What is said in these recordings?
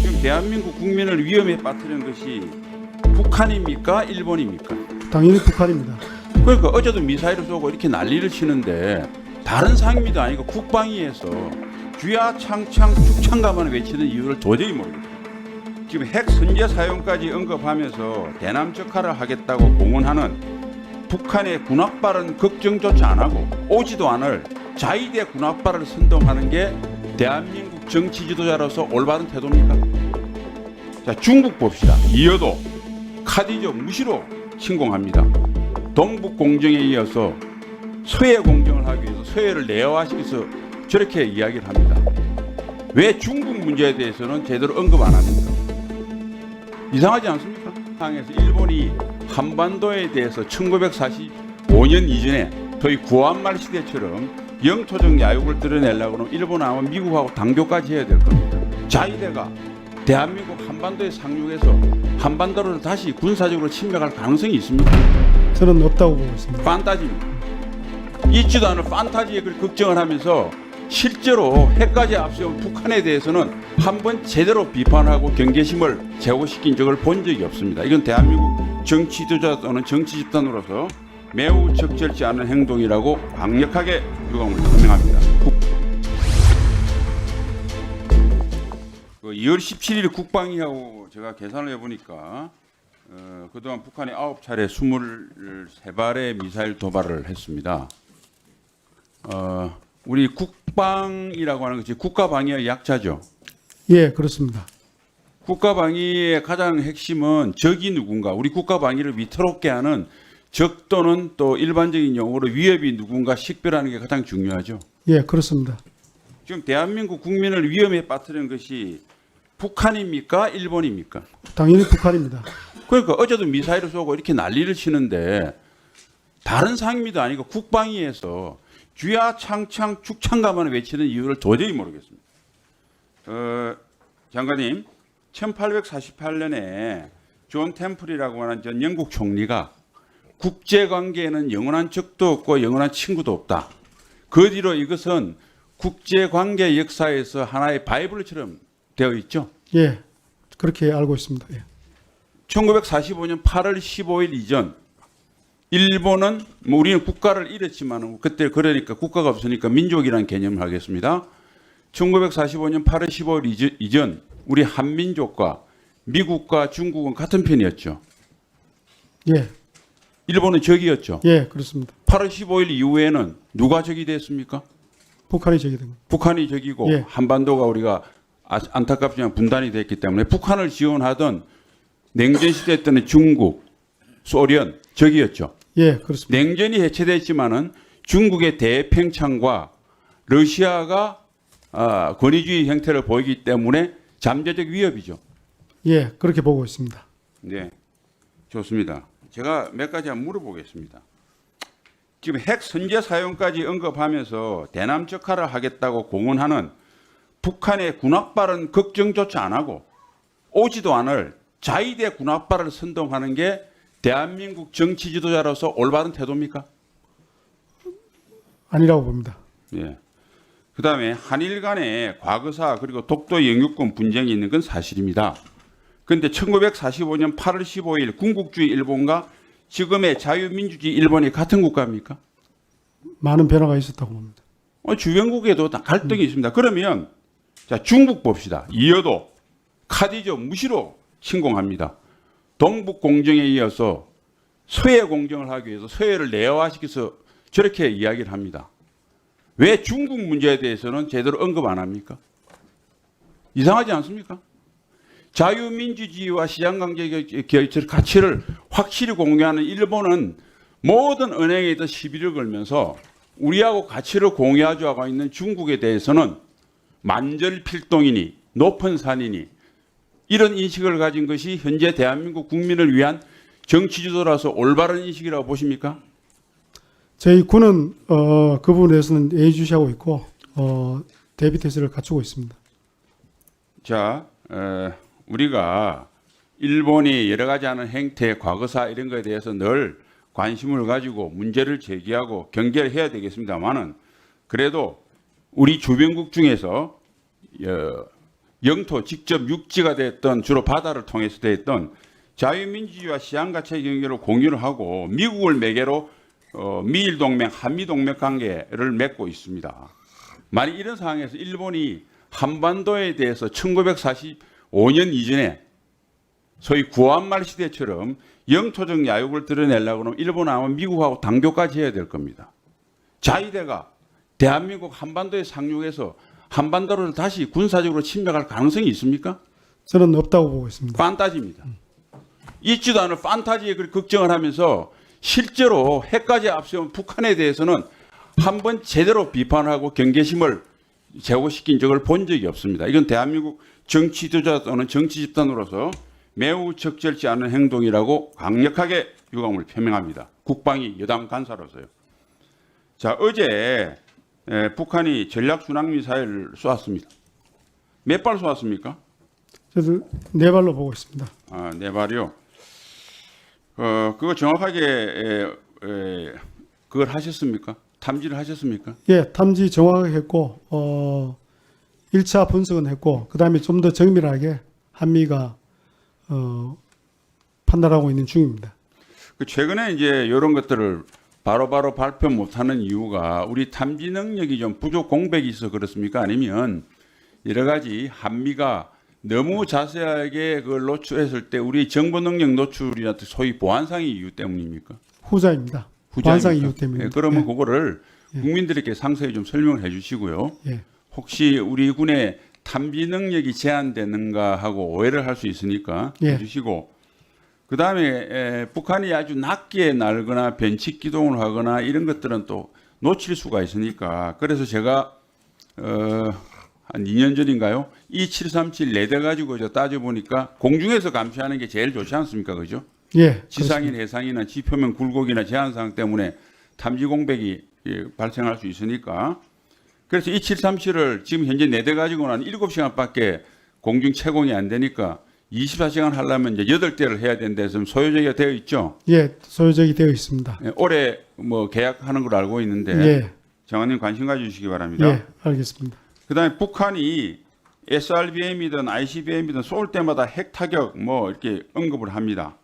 지금 대한민국 국민을 위험에 빠뜨리는 것이 북한입니까? 일본입니까? 당연히 북한입니다. 그러니까 어제도 미사일을 쏘고 이렇게 난리를 치는데 다른 상임위도 아니고 국방위에서 주야 창창 축창가만 외치는 이유를 도저히 모르겠어요. 지금 핵 선제 사용까지 언급하면서 대남적화를 하겠다고 공언하는 북한의 군악발은 걱정조차 안 하고 오지도 않을 자위대 군악발을 선동하는 게 대한민국 정치 지도자로서 올바른 태도입니까? 자, 중국 봅시다. 이어도 카디죠 무시로 침공합니다. 동북 공정에 이어서 서해 공정을 하기 위해서 서해를 내화시켜서 저렇게 이야기를 합니다. 왜 중국 문제에 대해서는 제대로 언급 안 합니까? 이상하지 않습니까? 상에서 일본이 한반도에 대해서 1945년 이전에 거의 구한말 시대처럼 영토적 야욕을 드러내려고 하면 일본은 아마 미국하고 당교까지 해야 될 겁니다. 자위대가 대한민국 한반도에 상륙해서 한반도를 다시 군사적으로 침략할 가능성이 있습니까? 저는 없다고 보고 있습니다. 판타지입니다. 있지도 않은 판타지에 걱정을 하면서 실제로 핵까지 앞세운 북한에 대해서는 한번 제대로 비판하고 경계심을 제고시킨 적을 본 적이 없습니다. 이건 대한민국 정치 지도자 또는 정치 집단으로서 매우 적절치 않은 행동이라고 강력하게 유감을 표명합니다. 2월 17일 국방위하고 제가 계산을 해보니까 그동안 북한이 9차례 23발의 미사일 도발을 했습니다. 우리 국방이라고 하는 것이 국가방위의 약자죠. 예, 그렇습니다. 국가방위의 가장 핵심은 적이 누군가, 우리 국가방위를 위태롭게 하는 적 또는 또 일반적인 용어로 위협이 누군가 식별하는 게 가장 중요하죠. 예, 그렇습니다. 지금 대한민국 국민을 위험에 빠뜨리는 것이 북한입니까? 일본입니까? 당연히 북한입니다. 그러니까 어제도 미사일을 쏘고 이렇게 난리를 치는데 다른 상임위도 아니고 국방위에서 주야 창창 축창가만 외치는 이유를 도저히 모르겠습니다. 장관님, 1848년에 존 템플이라고 하는 전 영국 총리가 국제관계에는 영원한 적도 없고 영원한 친구도 없다. 그 뒤로 이것은 국제관계 역사에서 하나의 바이블처럼 되어 있죠. 예, 그렇게 알고 있습니다. 예. 1945년 8월 15일 이전 일본은 우리는 국가를 잃었지만 그때 그러니까 국가가 없으니까 민족이라는 개념을 하겠습니다. 1945년 8월 15일 이전 우리 한민족과 미국과 중국은 같은 편이었죠. 예, 일본은 적이었죠. 예, 그렇습니다. 8월 15일 이후에는 누가 적이 됐습니까? 북한이 적이 됩니다. 북한이 적이고 예. 한반도가 우리가 안타깝지만 분단이 됐기 때문에 북한을 지원하던 냉전시대 때는 중국, 소련 적이었죠. 예, 그렇습니다. 냉전이 해체됐지만은 중국의 대팽창과 러시아가 권위주의 형태를 보이기 때문에 잠재적 위협이죠. 예, 그렇게 보고 있습니다. 네, 좋습니다. 제가 몇 가지 한번 물어보겠습니다. 지금 핵 선제 사용까지 언급하면서 대남적화를 하겠다고 공언하는 북한의 군악발은 걱정조차 안 하고 오지도 않을 자위대 군악발을 선동하는 게 대한민국 정치 지도자로서 올바른 태도입니까? 아니라고 봅니다. 예. 그다음에 한일 간의 과거사 그리고 독도 영유권 분쟁이 있는 건 사실입니다. 그런데 1945년 8월 15일 군국주의 일본과 지금의 자유민주주의 일본이 같은 국가입니까? 많은 변화가 있었다고 봅니다. 주변국에도 다 갈등이 있습니다. 그러면 자, 중국 봅시다. 이어도 카디죠 무시로 침공합니다. 동북 공정에 이어서 서해 공정을 하기 위해서 서해를 내화시켜서 저렇게 이야기를 합니다. 왜 중국 문제에 대해서는 제대로 언급 안 합니까? 이상하지 않습니까? 자유민주주의와 시장경제의 가치를 확실히 공유하는 일본은 모든 은행에다 시비를 걸면서 우리하고 가치를 공유하고 있는 중국에 대해서는 만절필동이니 높은 산이니 이런 인식을 가진 것이 현재 대한민국 국민을 위한 정치지도라서 올바른 인식이라고 보십니까? 저희 군은 그 부분에 대해서는 예의주시하고 있고 대비 태세를 갖추고 있습니다. 자, 우리가 일본이 여러 가지 하는 행태, 과거사 이런 것에 대해서 늘 관심을 가지고 문제를 제기하고 경계를 해야 되겠습니다만은 그래도 우리 주변국 중에서 영토 직접 육지가 됐던 주로 바다를 통해서 됐던 자유민주주의와 시장가치의 경계를 공유를 하고 미국을 매개로 미일 동맹, 한미 동맹 관계를 맺고 있습니다. 만약 이런 상황에서 일본이 한반도에 대해서 1945년 이전에 소위 구한말 시대처럼 영토적 야욕을 드러내려고 하면 일본은 아마 미국하고 당교까지 해야 될 겁니다. 자위대가 대한민국 한반도에 상륙해서 한반도를 다시 군사적으로 침략할 가능성이 있습니까? 저는 없다고 보고 있습니다. 판타지입니다. 있지도 않은 판타지에 걱정을 하면서 실제로 핵까지 앞세운 북한에 대해서는 한번 제대로 비판하고 경계심을 제고시킨 적을 본 적이 없습니다. 이건 대한민국 정치 지도자 또는 정치 집단으로서 매우 적절치 않은 행동이라고 강력하게 유감을 표명합니다. 국방위 여당 간사로서요. 자, 어제 북한이 전략순항미사일을 쏘았습니다. 몇 발 쏘았습니까? 저도 네 발로 보고 있습니다. 아, 네 발이요. 그거 정확하게 그걸 하셨습니까? 탐지를 하셨습니까? 예, 탐지 정확하게 했고 1차 분석은 했고 그다음에 좀 더 정밀하게 한미가 판단하고 있는 중입니다. 그 최근에 이제 이런 것들을 바로바로 발표 못하는 이유가 우리 탐지 능력이 좀 부족 공백이 있어 그렇습니까? 아니면 여러 가지 한미가 너무 자세하게 그걸 노출했을 때 우리 정보 능력 노출이나 소위 보안상의 이유 때문입니까? 후자입니다. 보안상 이유 때문에. 그러면 그거를 국민들에게 상세히 좀 설명을 해주시고요. 예. 혹시 우리 군의 탐지 능력이 제한되는가 하고 오해를 할 수 있으니까 예. 해주시고 그 다음에 북한이 아주 낮게 날거나 변칙 기동을 하거나 이런 것들은 또 놓칠 수가 있으니까 그래서 제가 한 2년 전인가요? 2737 4대 가지고 저 따져보니까 공중에서 감시하는 게 제일 좋지 않습니까? 그죠? 예. 지상인, 해상이나 지표면 굴곡이나 제한사항 때문에 탐지 공백이 발생할 수 있으니까 그래서 2737을 지금 현재 4대 가지고는 7시간밖에 공중 채공이 안 되니까 24시간 하려면 이제 8대를 해야 된다 해서 소요제가 되어 있죠. 예, 소요적이 되어 있습니다. 올해 뭐 계약하는 걸 알고 있는데 예. 장관님 관심 가져주시기 바랍니다. 예, 알겠습니다. 그다음에 북한이 SRBM이든 ICBM이든 쏠 때마다 핵 타격 뭐 이렇게 언급을 합니다.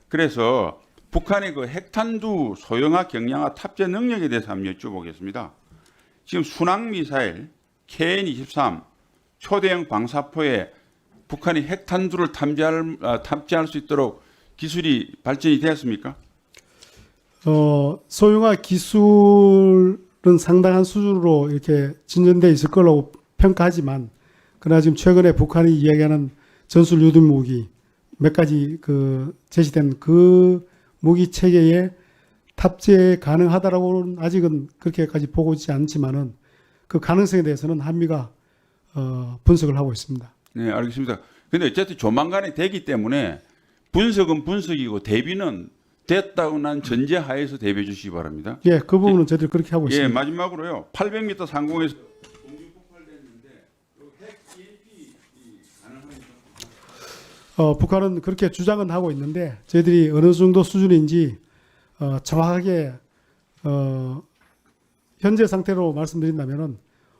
그래서 북한의 그 핵탄두 소형화 경량화 탑재 능력에 대해서 한번 여쭤보겠습니다. 지금 순항미사일 KN-23 초대형 방사포에 북한이 핵탄두를 탑재할 수 있도록 기술이 발전이 되었습니까? 소형화 기술은 상당한 수준으로 이렇게 진전돼 있을 거라고 평가하지만 그러나 지금 최근에 북한이 이야기하는 전술 유도 무기 몇 가지 그 제시된 그 무기 체계에 탑재 가능하다라고는 아직은 그렇게까지 보고 있지 않지만은 그 가능성에 대해서는 한미가 분석을 하고 있습니다. 네, 알겠습니다. 근데 어쨌든 조만간에 되기 때문에 분석은 분석이고 대비는 됐다고 난 전제하에서 대비해 주시기 바랍니다. 예, 그 부분은 저희들이 그렇게 하고 예, 있습니다. 마지막으로요. 800m 상공에서 공중 폭발됐는데 핵 EMP 가능합니까? 북한은 그렇게 주장은 하고 있는데 저희들이 어느 정도 수준인지 정확하게 현재 상태로 말씀드린다면은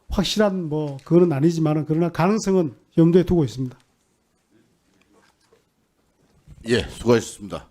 확실한 뭐 그거는 아니지만은 그러나 가능성은 염두에 두고 있습니다. 예, 수고하셨습니다.